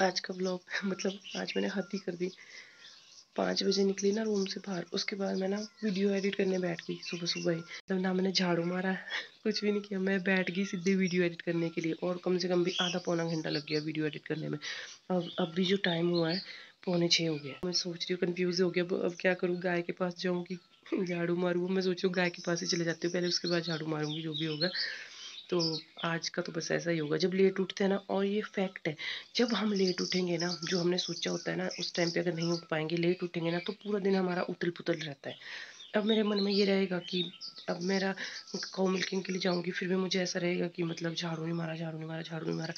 आज का ब्लॉग मतलब आज मैंने हद ही कर दी। 5 बजे निकली ना रूम से बाहर, उसके बाद मैं ना वीडियो एडिट करने बैठ गई सुबह सुबह ही। मतलब ना मैंने झाड़ू मारा कुछ भी नहीं किया, मैं बैठ गई सीधे वीडियो एडिट करने के लिए। और कम से कम भी आधा पौना घंटा लग गया वीडियो एडिट करने में। अब अभी जो टाइम हुआ है 5:45 हो गया। मैं सोच रही हूँ, कन्फ्यूज हो गया अब क्या करूँ, गाय के पास जाऊँगी झाड़ू मारूँ। मैं सोच रही हूँ गाय के पास ही चले जाती हूँ पहले, उसके बाद झाड़ू मारूंगी जो भी होगा। तो आज का तो बस ऐसा ही होगा। जब लेट उठते हैं ना, और ये फैक्ट है, जब हम लेट उठेंगे ना, जो हमने सोचा होता है ना उस टाइम पे अगर नहीं उठ पाएंगे, लेट उठेंगे ना, तो पूरा दिन हमारा उतल पुतल रहता है। अब मेरे मन में ये रहेगा कि अब मेरा काउ मिल्किंग के लिए जाऊंगी, फिर भी मुझे ऐसा रहेगा कि मतलब झाड़ू नहीं मारा, झाड़ू नहीं मारा, झाड़ू नहीं मारा।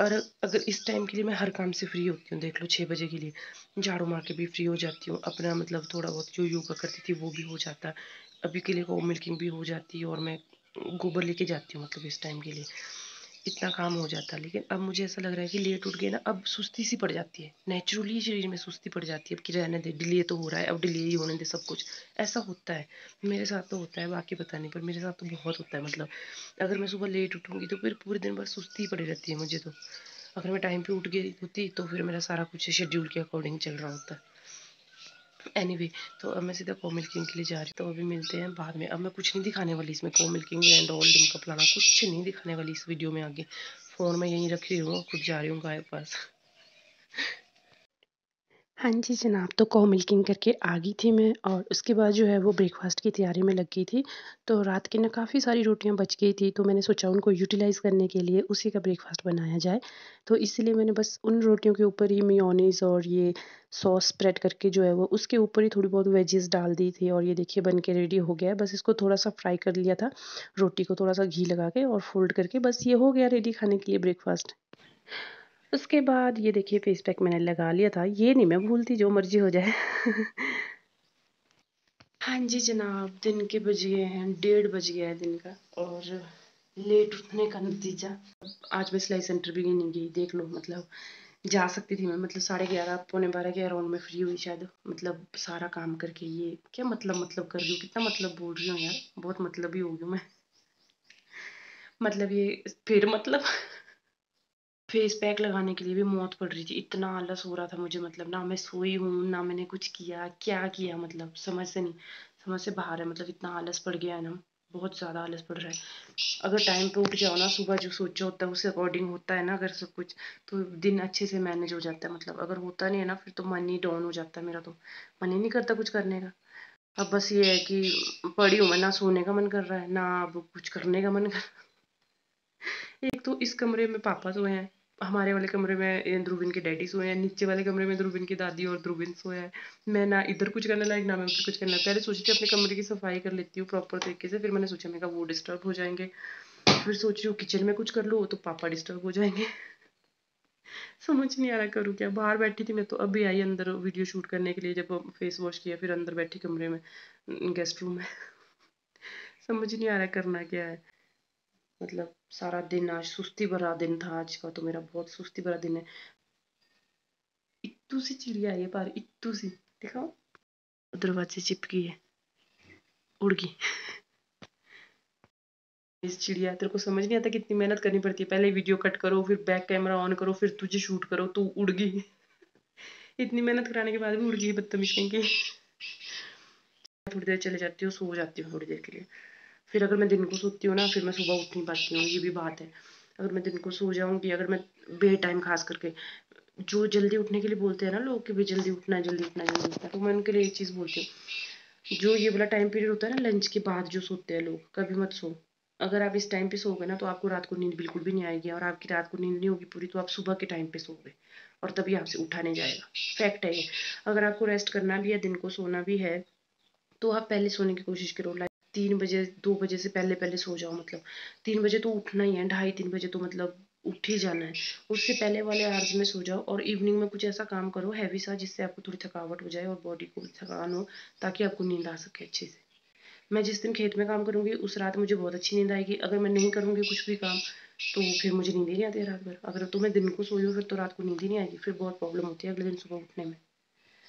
और अगर इस टाइम के लिए मैं हर काम से फ्री होती हूँ, देख लो 6 बजे के लिए झाड़ू मार के भी फ्री हो जाती हूँ, अपना मतलब थोड़ा बहुत जो योगा करती थी वो भी हो जाता है, अभी के लिए काउ मिल्किंग भी हो जाती है, और मैं गोबर लेके जाती हूँ मतलब इस टाइम के लिए इतना काम हो जाता है। लेकिन अब मुझे ऐसा लग रहा है कि लेट उठ गए ना, अब सुस्ती सी पड़ जाती है, नेचुरली शरीर में सुस्ती पड़ जाती है। अब कि रहने दे, डिले तो हो रहा है, अब डिले ही होने दे सब कुछ। ऐसा होता है, मेरे साथ तो होता है, बाकी पता नहीं, पर मेरे साथ तो बहुत होता है। मतलब अगर मैं सुबह लेट उठूँगी तो फिर पूरे दिन बस सुस्ती पड़ी रहती है मुझे तो। अगर मैं टाइम पे उठ गई होती तो फिर मेरा सारा कुछ शेड्यूल के अकॉर्डिंग चल रहा होता। एनीवे, तो अब मैं सीधा को मिल्किंग के लिए जा रही हूँ, तो अभी मिलते हैं बाद में। अब मैं कुछ नहीं दिखाने वाली इसमें, को मिल्किंग एंड ऑल डिम का प्लाना कुछ नहीं दिखाने वाली इस वीडियो में आगे। फ़ोन में यहीं रख रही हूँ, खुद जा रही हूँ गाय के पास। हाँ जी जनाब, तो कौ मिल्किंग करके आ गई थी मैं, और उसके बाद जो है वो ब्रेकफास्ट की तैयारी में लग गई थी। तो रात की ना काफ़ी सारी रोटियां बच गई थी, तो मैंने सोचा उनको यूटिलाइज़ करने के लिए उसी का ब्रेकफास्ट बनाया जाए। तो इसलिए मैंने बस उन रोटियों के ऊपर ही मेयोनीज़ और ये सॉस स्प्रेड करके जो है वो उसके ऊपर ही थोड़ी बहुत वेजेस डाल दी थी। और ये देखिए बन के रेडी हो गया है। बस इसको थोड़ा सा फ्राई कर लिया था, रोटी को थोड़ा सा घी लगा के और फोल्ड करके, बस ये हो गया रेडी खाने के लिए ब्रेकफास्ट। उसके बाद ये देखिए फेस पैक मैंने लगा लिया था, ये नहीं मैं भूलती जो मर्जी हो जाए। हाँ जी जनाब, दिन के बज गए हैं 1:30 बज गया है दिन का, और लेट उठने का नतीजा। आज मैं सिलाई सेंटर भी नहीं गई, देख लो। मतलब जा सकती थी मैं, मतलब 11:30 11:45 के अराउंड में फ्री हुई शायद। मतलब सारा काम करके, ये क्या मतलब कर रही हूँ, कितना मतलब बोल रही हूँ यार, बहुत मतलब ही हो गई मैं। मतलब ये फिर मतलब फेस पैक लगाने के लिए भी मौत पड़ रही थी, इतना आलस हो रहा था मुझे। मतलब ना मैं सोई हूँ ना मैंने कुछ किया, क्या किया मतलब समझ से नहीं, समझ से बाहर है। मतलब इतना आलस पड़ गया है ना, बहुत ज़्यादा आलस पड़ रहा है। अगर टाइम पे उठ जाओ ना, सुबह जो सोचा होता है उससे अकॉर्डिंग होता है ना अगर सब कुछ, तो दिन अच्छे से मैनेज हो जाता है। मतलब अगर होता नहीं है ना, फिर तो मन ही डाउन हो जाता है मेरा, तो मन ही नहीं करता कुछ करने का। अब बस ये है कि पड़ी हूँ मैं, ना सोने का मन कर रहा है ना अब कुछ करने का मन कर। एक तो इस कमरे में पापा सोए हैं, हमारे वाले कमरे में ध्रुविन के डैडी सोए हैं, नीचे वाले कमरे में ध्रुविन की दादी और ध्रुविन सोया है। मैं ना इधर कुछ करने लायक ना मैं उधर कुछ करना। पहले सोची थी अपने कमरे की सफाई कर लेती हूँ प्रॉपर तरीके से, फिर मैंने सोचा मैं वो डिस्टर्ब हो जाएंगे। फिर सोच रही हूँ किचन में कुछ कर लूँ तो पापा डिस्टर्ब हो जाएंगे। समझ नहीं आ रहा करूँ क्या। बाहर बैठी थी मैं, तो अभी आई अंदर वीडियो शूट करने के लिए, जब फेस वॉश किया फिर अंदर बैठी कमरे में, गेस्ट रूम में। समझ नहीं आ रहा करना क्या है। मतलब सारा दिन आज सुस्ती भरा दिन था, आज का तो मेरा बहुत सुस्ती भरा दिन है। इत्तू सी चिड़िया है ये पर, इत्तू सी दिखाओ, दरवाजे चिपकी है, उड़ गई। इस चिड़िया, तेरे को समझ नहीं आता कितनी मेहनत करनी पड़ती है, पहले वीडियो कट करो, फिर बैक कैमरा ऑन करो, फिर तुझे शूट करो, तू उड़ गई। इतनी मेहनत कराने के बाद भी उड़ गई, बदतमीज कहीं की। थोड़ी देर चले जाती हूँ, सो जाती हूँ थोड़ी देर के लिए। फिर अगर मैं दिन को सोती हूँ ना, फिर मैं सुबह उठ नहीं पाती हूँ, ये भी बात है। अगर मैं दिन को सो जाऊँगी, अगर मैं बे टाइम खास करके, जो जल्दी उठने के लिए बोलते हैं ना लोग कि भाई जल्दी उठना है, जल्दी उठना है, जल्दी उठना है, तो मैं उनके लिए एक चीज़ बोलती हूँ, जो ये वाला टाइम पीरियड होता है ना लंच के बाद जो सोते हैं लोग, कभी मत सो। अगर आप इस टाइम पे सोओगे ना, तो आपको रात को नींद बिल्कुल भी नहीं आएगी, और आपकी रात को नींद नहीं होगी पूरी, तो आप सुबह के टाइम पे सोओगे, और तभी आपसे उठा नहीं जाएगा। फैक्ट है ये। अगर आपको रेस्ट करना भी है, दिन को सोना भी है, तो आप पहले सोने की कोशिश करो। लाइक 3 बजे 2 बजे से पहले पहले सो जाओ। मतलब 3 बजे तो उठना ही है, 2:30 3 बजे तो मतलब उठ ही जाना है। उससे पहले वाले आवर्स में सो जाओ, और इवनिंग में कुछ ऐसा काम करो हैवी सा, जिससे आपको थोड़ी थकावट हो जाए और बॉडी को थकान हो, ताकि आपको नींद आ सके अच्छे से। मैं जिस दिन खेत में काम करूँगी उस रात मुझे बहुत अच्छी नींद आएगी। अगर मैं नहीं करूँगी कुछ भी काम, तो फिर मुझे नींद ही नहीं आती है रात भर। अगर तुम्हें दिन को सोई हो फिर तो रात को नींद ही नहीं आएगी, फिर बहुत प्रॉब्लम होती है अगले दिन सुबह उठने में।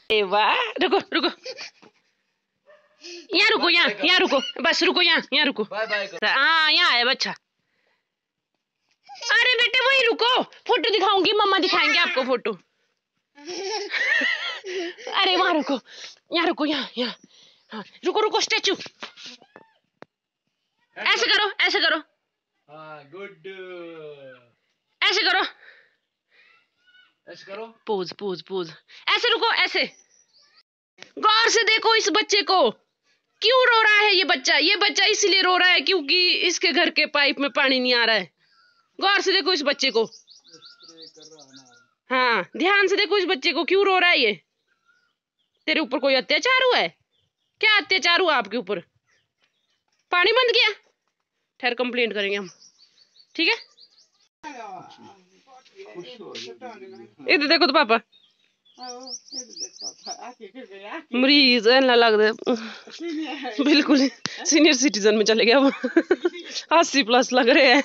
ए वाह, रुको रुको, यहाँ रुको, यहाँ रुको, बस रुको, यहाँ रुको। हाँ यहाँ है बच्चा। अरे बेटे वही रुको, फोटो दिखाऊंगी, मम्मा दिखाएंगे आपको फोटो। अरे वहां रुको, यहाँ रुको, यहाँ यहाँ। हाँ रुको रुको, स्टैचू ऐसे करो, ऐसे करो, गुड, ऐसे करो, ऐसे करो, पोज पोज पोज, ऐसे रुको, ऐसे। गौर से देखो इस बच्चे को, क्यों रो रहा है ये बच्चा? ये बच्चा इसलिए रो रहा है क्योंकि इसके घर के पाइप में पानी नहीं आ रहा है। गौर से देखो इस बच्चे को, हाँ ध्यान से देखो इस बच्चे को, क्यों रो रहा है ये? तेरे ऊपर कोई अत्याचार हुआ है क्या? अत्याचार हुआ आपके ऊपर? पानी बंद किया? ठहर कंप्लेंट करेंगे हम, ठीक है? इधर देखो तो पापा, मरीज है लगता है, बिल्कुल सीनियर सिटीजन में चले गया वो। 80+ लग रहे हैं।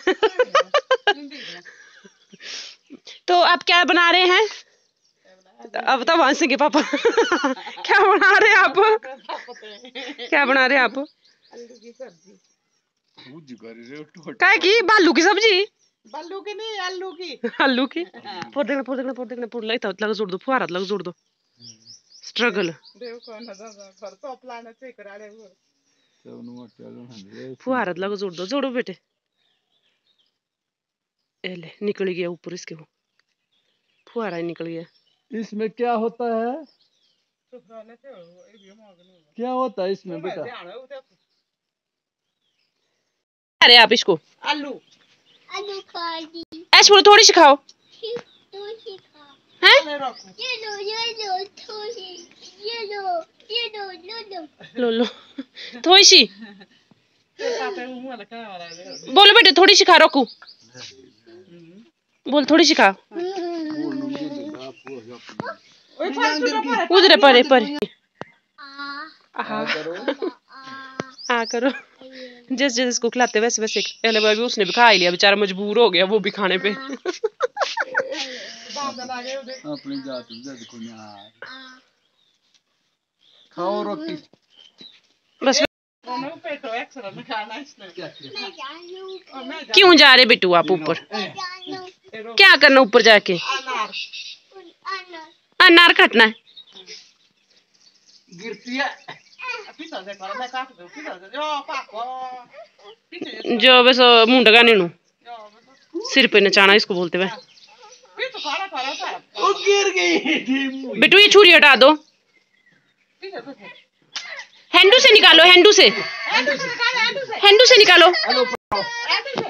तो आप क्या बना रहे हैं? अब तो हंसेंगे पापा। क्या बना रहे हैं आप? क्या बना रहे हैं आप? क्या की? बालू की सब्जी? बालू की नहीं, आलू की। आलू की? फोड़ देखना, फोड़ देखना, फोड़ देखना, फोड़ लगता लग जोड़ दो, फुहारा लग जोड़ दो। स्ट्रगल फुहारा लग जोड़ दो, जोड़ो बेटे। ले निकल गया ऊपर इसके, वो फुहारा ही निकल गया। इसमें क्या होता है? क्या होता है इसमें बेटा? अरे आप इसको आलू आलू खाली ऐसे बोलो, थोड़ी सी खाओ। हैं? ये लो थोड़ी ये लो लो लो थोड़ी सी बोलो बेटे, थोड़ी सी खा, रोकू बोल, थोड़ी सी खा। उधर परे परे हाँ करो। जैसे जैसे इसको खिलाते वैसे वैसे। पहले बार भी उसने भी खा ही लिया, बेचारा मजबूर हो गया वो भी खाने पे। अपनी जात खाओ रोटी बस। क्यों जा रहे बेटू आप ऊपर? क्या करना ऊपर जाके? अनार काटना है। जो बस मुंडा नीनू सिर पे नचाना, इसको बोलते हुए। बेटू ये छुरी हटा दो, हैंडू से निकालो, हैंडू से, हैंडू से निकालो,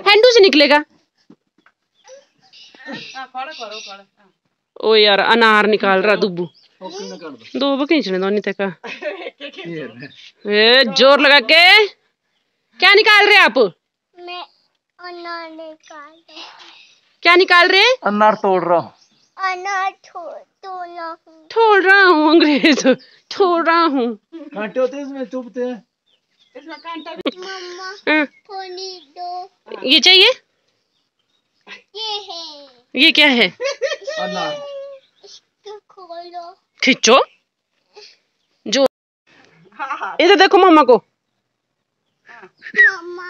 हैंडू से निकलेगा। ओ यार अनार निकाल रहा दुब्बू। दो खींचने दो नहीं तक। जोर लगा के। क्या निकाल रहे आप? मैं अनार निकाल क्या निकाल रहे? अनार तोड़ रहा हूँ। अनार तोड़ रहा हूँ अंग्रेज, तोड़ रहा हूँ। कांटे होते हैं इसमें, चुभते हैं। मम्मा पानी दो। ये चाहिए? ये है। ये क्या है? अनार। इसको खोलो। खींचो जो। इधर देखो मम्मा को। मम्मा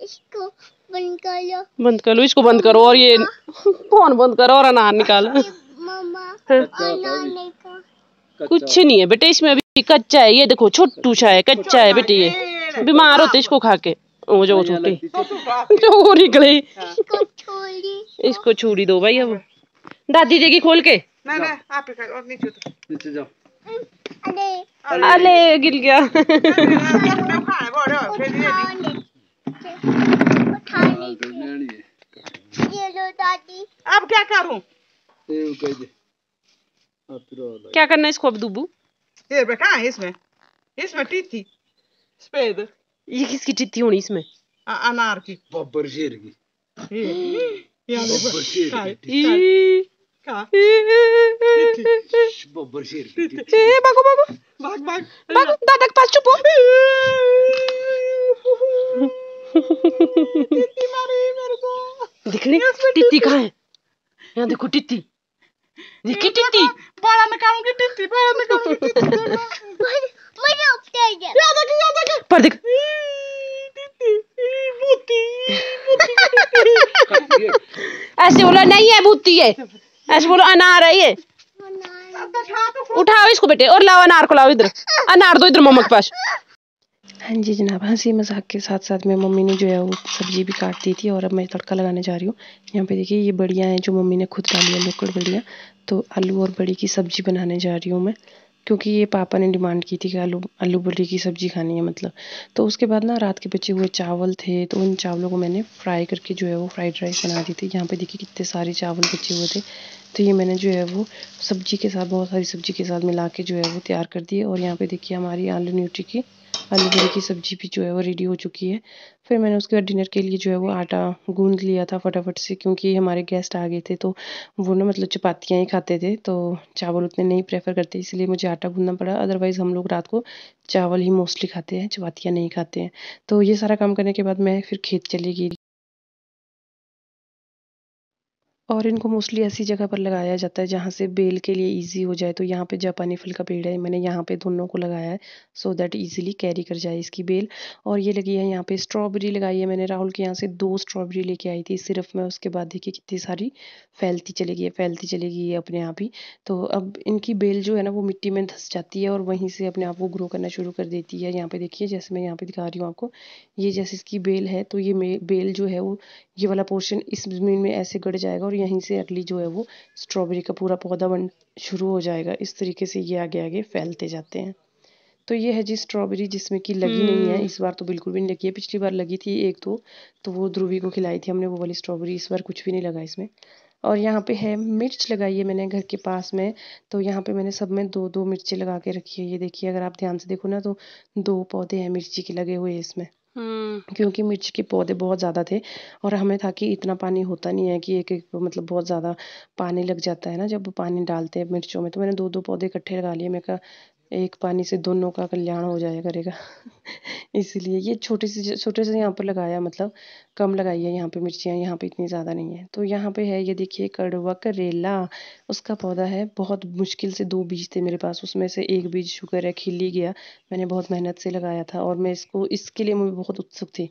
इसको बंद कर लो। बंद कर लो, इसको बंद करो और ये फोन बंद करो और अनार निकालो। मम्मा अनार निकाल। कुछ नहीं है बेटे इसमें, अभी कच्चा है। ये देखो छोटू सा है, कच्चा है बेटे, ये बीमार होते इसको खा के। वो जो छोटी जो निकले, इसको छुरी दो भाई। अब दादी देगी खोल के। आप नीचे जाओ। अरे गिर गया। ये लो दादी। अब क्या करूं? क्या करना है इसको अब दुब्बू? ये कहाँ है इसमें? इसमें टीथी सफेद। ये किसकी टित्ती होनी इसमें? अनार की। बब्बर शेर की। बब्बर शेर की। भागो भागो भाग भाग भागो, दादा के पास छुपो। टित्ती मारी मेरे को। दिख रही टित्ती कहाँ है? यहाँ देखो टित्ती, देखी टित्ती। बड़ा निकालूंगी टित्ती, बड़ा निकालूंगी टित्ती। मुझे उपटे गया। पर देख टित्ती मोती। ऐसे बोलो नहीं है भूती है, ऐसे बोलो अनार है ये। उठाओ इसको बेटे और लाओ अनार को, लाओ इधर अनार दो इधर मम्मा के पास। हाँ जी जनाब, हंसी मजाक के साथ साथ में मम्मी ने जो है वो सब्जी भी काट दी थी और अब मैं तड़का लगाने जा रही हूँ। यहाँ पे देखिए ये बड़ियाँ हैं जो मम्मी ने खुद डाली है, लुक्कड़ बड़ियाँ। तो आलू और बड़ी की सब्जी बनाने जा रही हूँ मैं, क्योंकि ये पापा ने डिमांड की थी कि आलू आलू बड़ी की सब्जी खानी है मतलब। तो उसके बाद ना रात के बचे हुए चावल थे, तो उन चावलों को मैंने फ्राई करके जो है वो फ्राइड राइस बना दी थी। यहाँ पे देखिए कितने सारे चावल बचे हुए थे, तो ये मैंने जो है वो सब्जी के साथ, बहुत सारी सब्जी के साथ मिला के जो है वो तैयार कर दिए। और यहाँ पे देखिए हमारी आलू न्यूट्री की आलू बड़ी की सब्जी भी जो है वो रेडी हो चुकी है। फिर मैंने उसके बाद डिनर के लिए जो है वो आटा गूंद लिया था फटाफट से, क्योंकि हमारे गेस्ट आ गए थे तो वो ना मतलब चपातियाँ ही खाते थे, तो चावल उतने नहीं प्रेफर करते, इसलिए मुझे आटा गूंदना पड़ा। अदरवाइज़ हम लोग रात को चावल ही मोस्टली खाते हैं, चपातियाँ नहीं खाते हैं। तो ये सारा काम करने के बाद मैं फिर खेत चली गई। और इनको मोस्टली ऐसी जगह पर लगाया जाता है जहाँ से बेल के लिए इजी हो जाए। तो यहाँ पे जापानी फल का पेड़ है, मैंने यहाँ पे दोनों को लगाया है सो दैट इजीली कैरी कर जाए इसकी बेल। और ये लगी है यहाँ पे स्ट्रॉबेरी लगाई है मैंने, राहुल के यहाँ से 2 स्ट्रॉबेरी लेके आई थी सिर्फ मैं। उसके बाद देखिए कितनी सारी फैलती चली गई है, फैलती चली गई है अपने आप ही। तो अब इनकी बेल जो है ना वो मिट्टी में धंस जाती है और वहीं से अपने आप वो ग्रो करना शुरू कर देती है। यहाँ पे देखिए जैसे मैं यहाँ पे दिखा रही हूँ आपको, ये जैसे इसकी बेल है तो ये बेल जो है वो ये वाला पोर्शन इस ज़मीन में ऐसे गड़ जाएगा और यहीं से अगली जो है वो स्ट्रॉबेरी का पूरा पौधा बन शुरू हो जाएगा। इस तरीके से ये आगे आगे फैलते जाते हैं। तो ये है जी स्ट्रॉबेरी, जिसमें कि लगी नहीं है इस बार, तो बिल्कुल भी नहीं लगी है। पिछली बार लगी थी एक दो, तो वो ध्रुवी को खिलाई थी हमने वो वाली स्ट्रॉबेरी। इस बार कुछ भी नहीं लगा इसमें। और यहाँ पे है मिर्च लगाई है मैंने घर के पास में, तो यहाँ पे मैंने सब में 2-2 मिर्ची लगा के रखी है। ये देखिए अगर आप ध्यान से देखो ना तो 2 पौधे हैं मिर्ची के लगे हुए इसमें, क्योंकि मिर्च के पौधे बहुत ज़्यादा थे और हमें था कि इतना पानी होता नहीं है कि एक एक मतलब बहुत ज़्यादा पानी लग जाता है ना जब पानी डालते हैं मिर्चों में। तो मैंने 2-2 पौधे इकट्ठे लगा लिए, मैं कहा एक पानी से दोनों का कल्याण हो जाया करेगा। इसलिए ये छोटे से यहाँ पर लगाया, मतलब कम लगाई है यहाँ पे मिर्चियाँ, यहाँ पे इतनी ज़्यादा नहीं है। तो यहाँ पे है ये देखिए कड़वा करेला, उसका पौधा है। बहुत मुश्किल से 2 बीज थे मेरे पास, उसमें से एक बीज शुक्र है खिल ही गया। मैंने बहुत मेहनत से लगाया था और मैं इसको इसके लिए मैं बहुत उत्सुक थी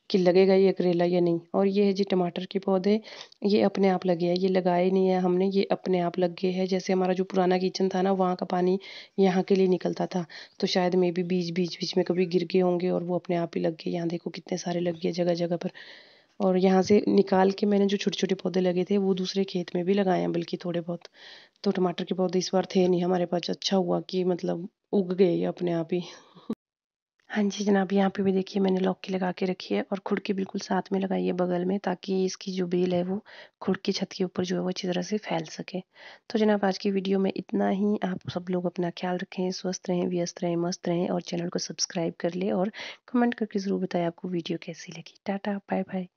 कि लगेगा ये करेला या नहीं। और ये है जी टमाटर के पौधे, ये अपने आप लगे हैं, ये लगाए नहीं है हमने, ये अपने आप लग गए हैं। जैसे हमारा जो पुराना किचन था ना वहाँ का पानी यहाँ के लिए निकलता था, तो शायद मे भी बीच बीच में कभी गिर गए होंगे और वो अपने आप ही लग गए। यहाँ देखो कितने सारे लग गए जगह जगह पर। और यहाँ से निकाल के मैंने जो छोटे छोटे पौधे लगे थे वो दूसरे खेत में भी लगाए हैं बल्कि थोड़े बहुत। तो टमाटर के पौधे इस बार थे नहीं हमारे पास, अच्छा हुआ कि मतलब उग गए ये अपने आप ही। हाँ जी जनाब, यहाँ पे भी देखिए मैंने लौकी लगा के रखी है और खुड की बिल्कुल साथ में लगाई है बगल में, ताकि इसकी जो बेल है वो खुड की छत के ऊपर जो है वो अच्छी तरह से फैल सके। तो जनाब आज की वीडियो में इतना ही। आप सब लोग अपना ख्याल रखें, स्वस्थ रहें, व्यस्त रहें, मस्त रहें और चैनल को सब्सक्राइब कर ले और कमेंट करके ज़रूर बताएं आपको वीडियो कैसी लगी। Tata bye bye.